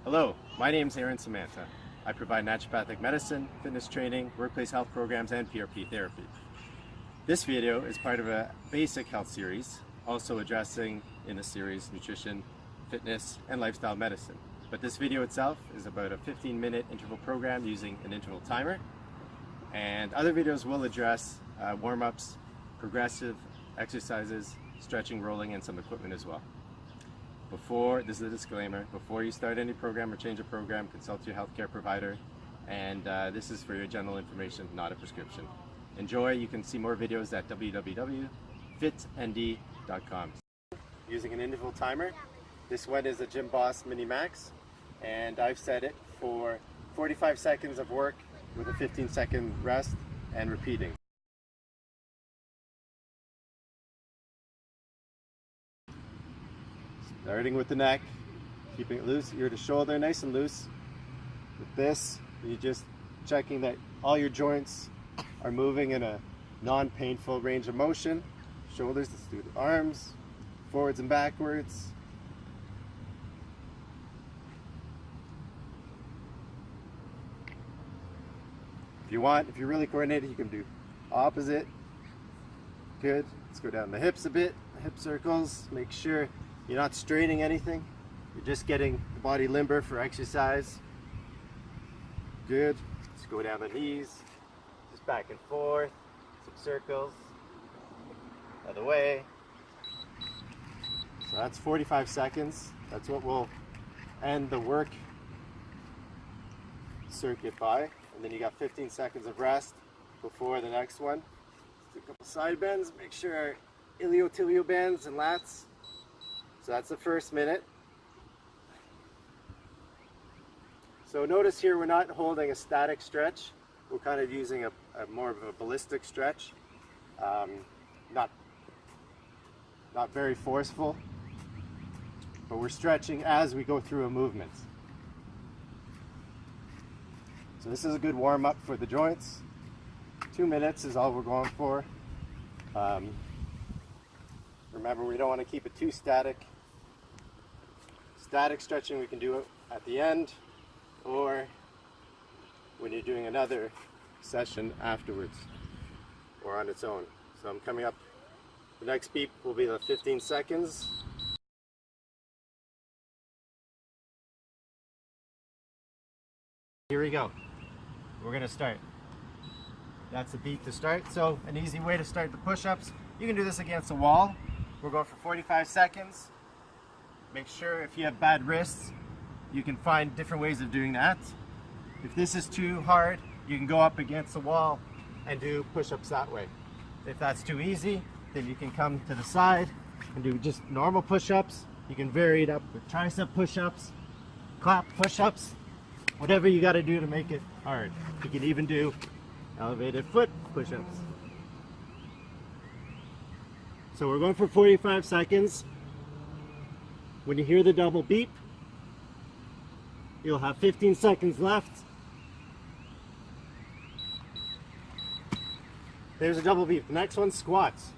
Hello, my name is Aaron Samantha. I provide naturopathic medicine, fitness training, workplace health programs, and PRP therapy. This video is part of a basic health series, also addressing in the series nutrition, fitness, and lifestyle medicine. But this video itself is about a 15-minute interval program using an interval timer. And other videos will address warm-ups, progressive exercises, stretching, rolling, and some equipment as well. This is a disclaimer, before you start any program or change a program, consult your healthcare provider, and this is for your general information, not a prescription. Enjoy. You can see more videos at www.fitnd.com. Using an interval timer, this one is a Gym Boss Mini Max, and I've set it for 45 seconds of work with a 15-second rest and repeating. Starting with the neck, keeping it loose, ear to shoulder, nice and loose. With this, you're just checking that all your joints are moving in a non-painful range of motion. Shoulders, let's do the arms, forwards and backwards. If you want, if you're really coordinated, you can do opposite. Good. Let's go down the hips a bit, hip circles. Make sure you're not straining anything. You're just getting the body limber for exercise. Good. Let's go down the knees. Just back and forth. Some circles. Other way. So that's 45 seconds. That's what we'll end the work circuit by. And then you got 15 seconds of rest before the next one. Just a couple side bends. Make sure our iliotibial bands and lats. So that's the first minute. So notice here we're not holding a static stretch. We're kind of using a more of a ballistic stretch. Not very forceful, but we're stretching as we go through a movement. So this is a good warm-up for the joints. 2 minutes is all we're going for. Remember, we don't want to keep it too static. Static stretching we can do it at the end or when you're doing another session afterwards or on its own. So I'm coming up, the next beep will be the 15 seconds. Here we go. We're going to start. That's the beat to start. So an easy way to start the push-ups, you can do this against a wall. We're going for 45 seconds. Make sure if you have bad wrists, you can find different ways of doing that. If this is too hard, you can go up against the wall and do push-ups that way. If that's too easy, then you can come to the side and do just normal push-ups. You can vary it up with tricep push-ups, clap push-ups, whatever you got to do to make it hard. You can even do elevated foot push-ups. So we're going for 45 seconds. When you hear the double beep, you'll have 15 seconds left. There's a double beep. The next one's squats.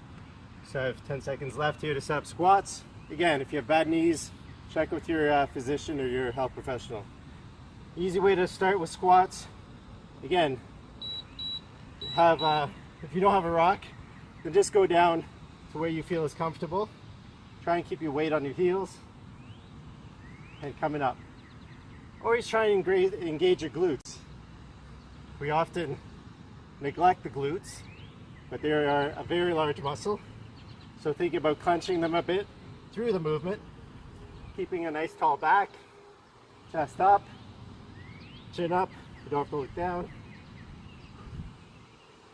So I have 10 seconds left here to set up squats. Again, if you have bad knees, check with your physician or your health professional. Easy way to start with squats. Again, if you don't have a rock, then just go down to where you feel is comfortable. Try and keep your weight on your heels and coming up. Always try and engage your glutes. We often neglect the glutes, but they are a very large muscle. So think about clenching them a bit through the movement, keeping a nice tall back, chest up, chin up, you don't have to look down.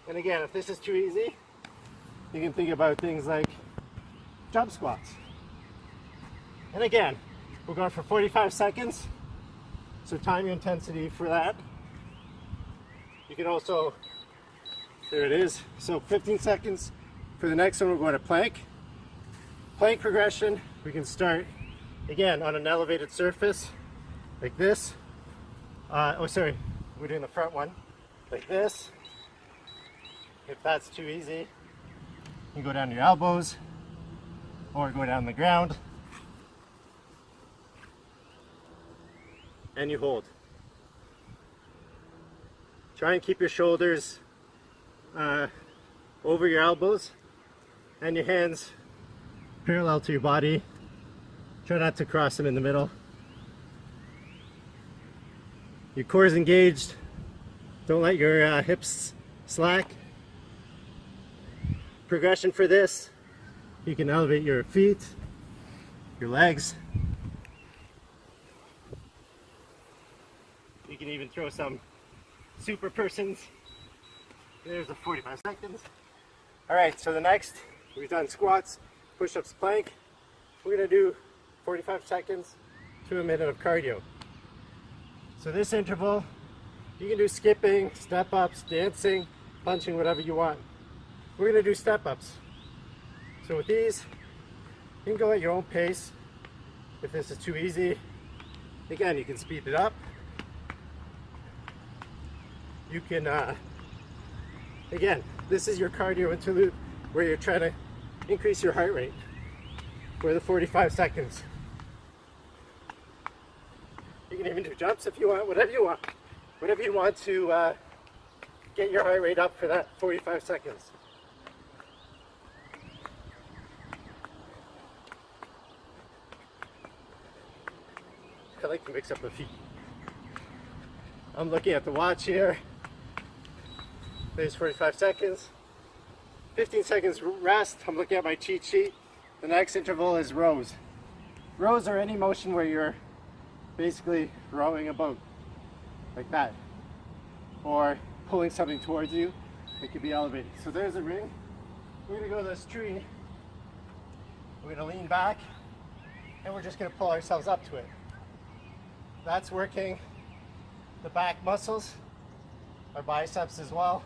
And again, if this is too easy, you can think about things like jump squats. And again, we're going for 45 seconds. So time your intensity for that. You can also, there it is. So 15 seconds. For the next one, we're going to plank. Plank progression, we can start, again, on an elevated surface, like this. We're doing the front one, like this. If that's too easy, you go down to your elbows, or go down the ground. and you hold. Try and keep your shoulders over your elbows and your hands parallel to your body. Try not to cross them in the middle. Your core is engaged. Don't let your hips slack. Progression for this, you can elevate your feet, your legs. You can even throw some super persons. There's the 45 seconds. All right, so the next, we've done squats, push-ups, plank. We're gonna do 45 seconds to a minute of cardio. So this interval, you can do skipping, step-ups, dancing, punching, whatever you want. We're gonna do step-ups. So with these, you can go at your own pace. If this is too easy, again, you can speed it up. You can, again, this is your cardio interlude where you're trying to increase your heart rate for the 45 seconds. You can even do jumps if you want, whatever you want. Whatever you want to get your heart rate up for that 45 seconds. I like to mix up the feet. I'm looking at the watch here. There's 45 seconds. 15 seconds rest. I'm looking at my cheat sheet. The next interval is rows. Rows are any motion where you're basically rowing a boat, like that. Or pulling something towards you. It could be elevated. So there's a ring. We're gonna go to this tree. We're gonna lean back and we're just gonna pull ourselves up to it. That's working the back muscles, our biceps as well.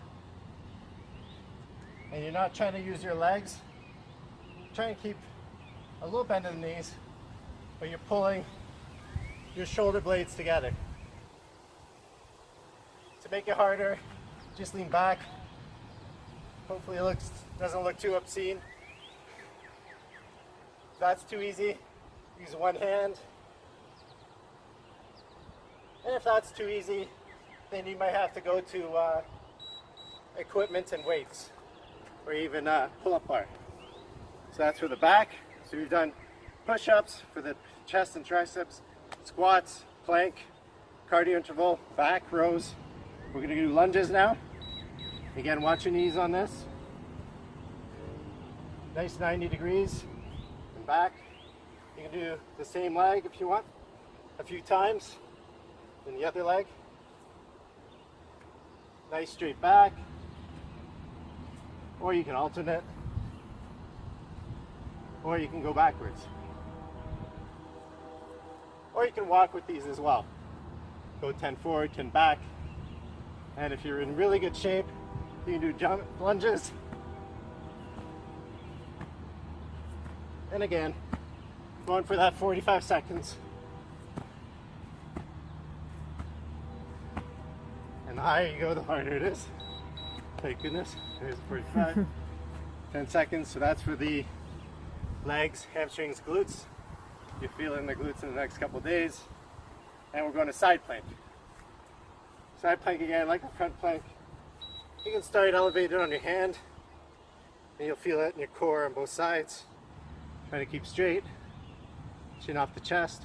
And you're not trying to use your legs. Try and keep a little bend in the knees, but you're pulling your shoulder blades together. To make it harder, just lean back. Hopefully it doesn't look too obscene. If that's too easy, use one hand. And if that's too easy, then you might have to go to equipment and weights, or even pull-up bar. So that's for the back. So we've done push-ups for the chest and triceps, squats, plank, cardio interval, back, rows. We're gonna do lunges now. Again, watch your knees on this. Nice 90 degrees and back. You can do the same leg if you want, a few times. And the other leg. Nice straight back. Or you can alternate. Or you can go backwards. Or you can walk with these as well. Go 10 forward, 10 back. And if you're in really good shape, you can do jump lunges. And again, going for that 45 seconds. And the higher you go, the harder it is. Thank goodness. There's 45. 10 seconds. So that's for the legs, hamstrings, glutes. You'll feel it in the glutes in the next couple days. And we're going to side plank. Side plank again, like the front plank. You can start elevated on your hand. And you'll feel it in your core on both sides. Trying to keep straight. Chin off the chest.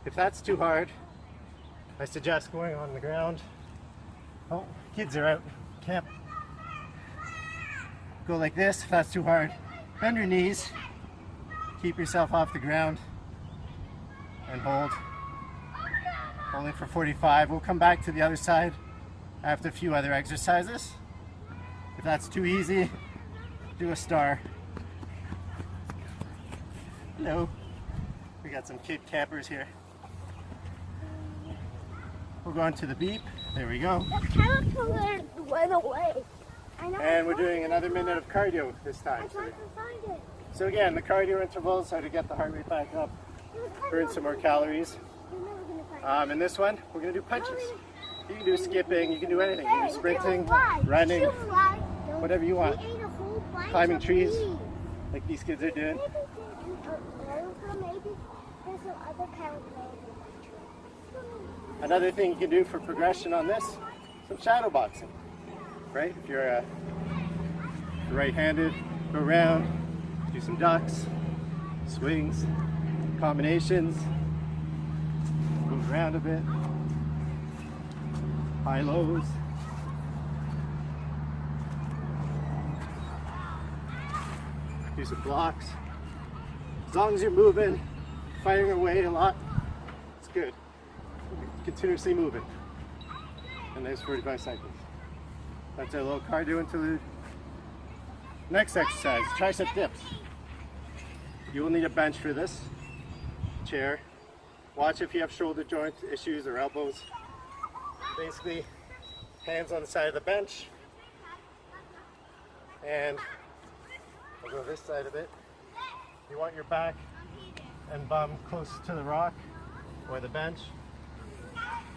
If that's too hard, I suggest going on the ground. Oh, kids are out. Camp. Go like this if that's too hard. Bend your knees. Keep yourself off the ground. And hold. Only for 45. We'll come back to the other side after a few other exercises. If that's too easy, do a star. Hello. We got some kid campers here. We're going to the beep. There we go. The caterpillar went away. And we're doing another minute of cardio this time. I tried to find it. So again, the cardio intervals are to get the heart rate back up, burn some more calories. In this one, we're going to do punches. You can do skipping, you can do anything. You can do sprinting, running, whatever you want. Climbing trees, like these kids are doing. Maybe there's some Another thing you can do for progression on this, some shadow boxing, right? If you're right-handed, go around, do some ducks, swings, combinations, move around a bit, high lows. Do some blocks. As long as you're moving, firing away a lot, it's good. Continuously moving. And there's 45 seconds. That's a little cardio interlude. Next exercise, tricep dips. You will need a bench for this. Chair. Watch if you have shoulder joint issues or elbows. Basically, hands on the side of the bench. And I'll go this side a bit. You want your back and bum close to the rock or the bench.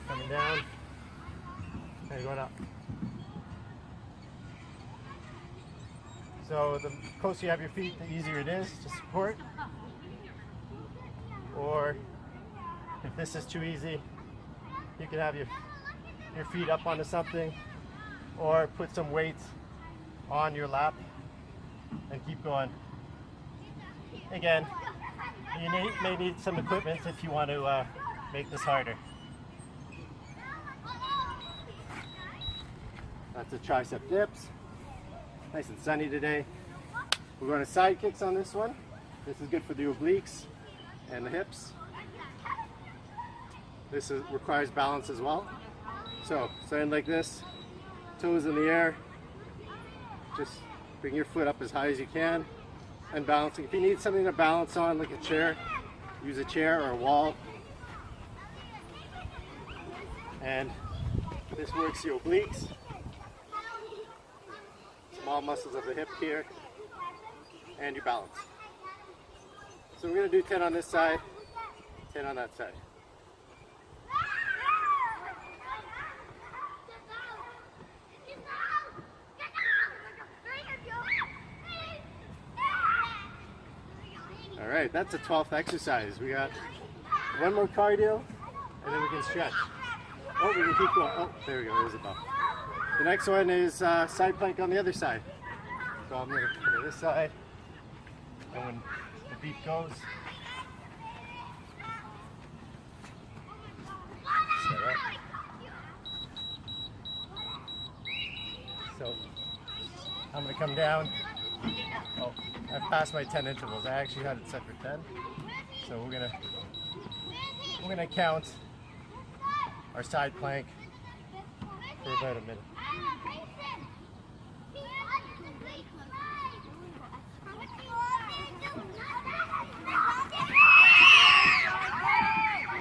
Coming down and going up. So the closer you have your feet, the easier it is to support. Or if this is too easy, you can have your feet up onto something or put some weight on your lap and keep going. Again, you may need some equipment if you want to make this harder. That's the tricep dips. Nice and sunny today. We're going to side kicks on this one. This is good for the obliques and the hips. This requires balance as well. So, starting like this, toes in the air. Just bring your foot up as high as you can and balancing. If you need something to balance on, like a chair, use a chair or a wall. And this works your obliques. Small muscles of the hip here, and your balance. So we're going to do 10 on this side, 10 on that side. All right, that's the 12th exercise. We got one more cardio, and then we can stretch. Oh, we can keep going. Oh, there we go, there's a bump. The next one is side plank on the other side. So I'm going to put it this side, and when the beat goes, set up. So I'm going to come down. Oh, I've passed my 10 intervals. I actually had it set for 10. So we're gonna count our side plank for about a minute.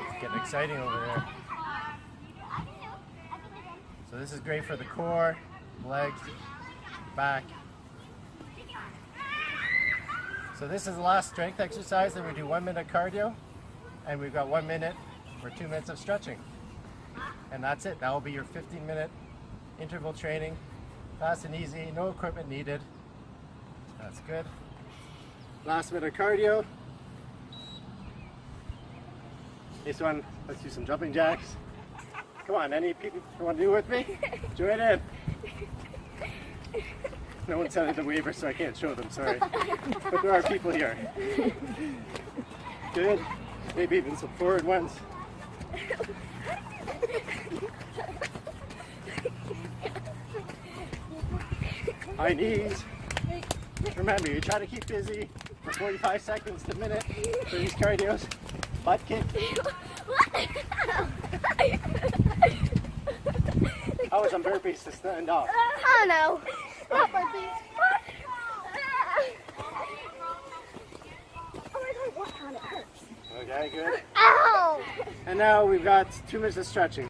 It's getting exciting over there. So this is great for the core, legs, back. So this is the last strength exercise. Then we do 1 minute cardio, and we've got 1 minute or 2 minutes of stretching. And that's it. That will be your 15-minute interval training. Fast and easy, no equipment needed. That's good. Last minute of cardio. This one, let's do some jumping jacks. Come on, any people want to do it with me? Join in. No one sent the waiver, so I can't show them, sorry. But there are people here. Good. Maybe even some forward ones. High knees. Remember, you try to keep busy for 45 seconds to a minute for these cardios. Butt kick. How was some burpees to stand off? I don't know. Not burpees. Oh my god, what kind of hurts? Okay, good. Ow! And now we've got 2 minutes of stretching.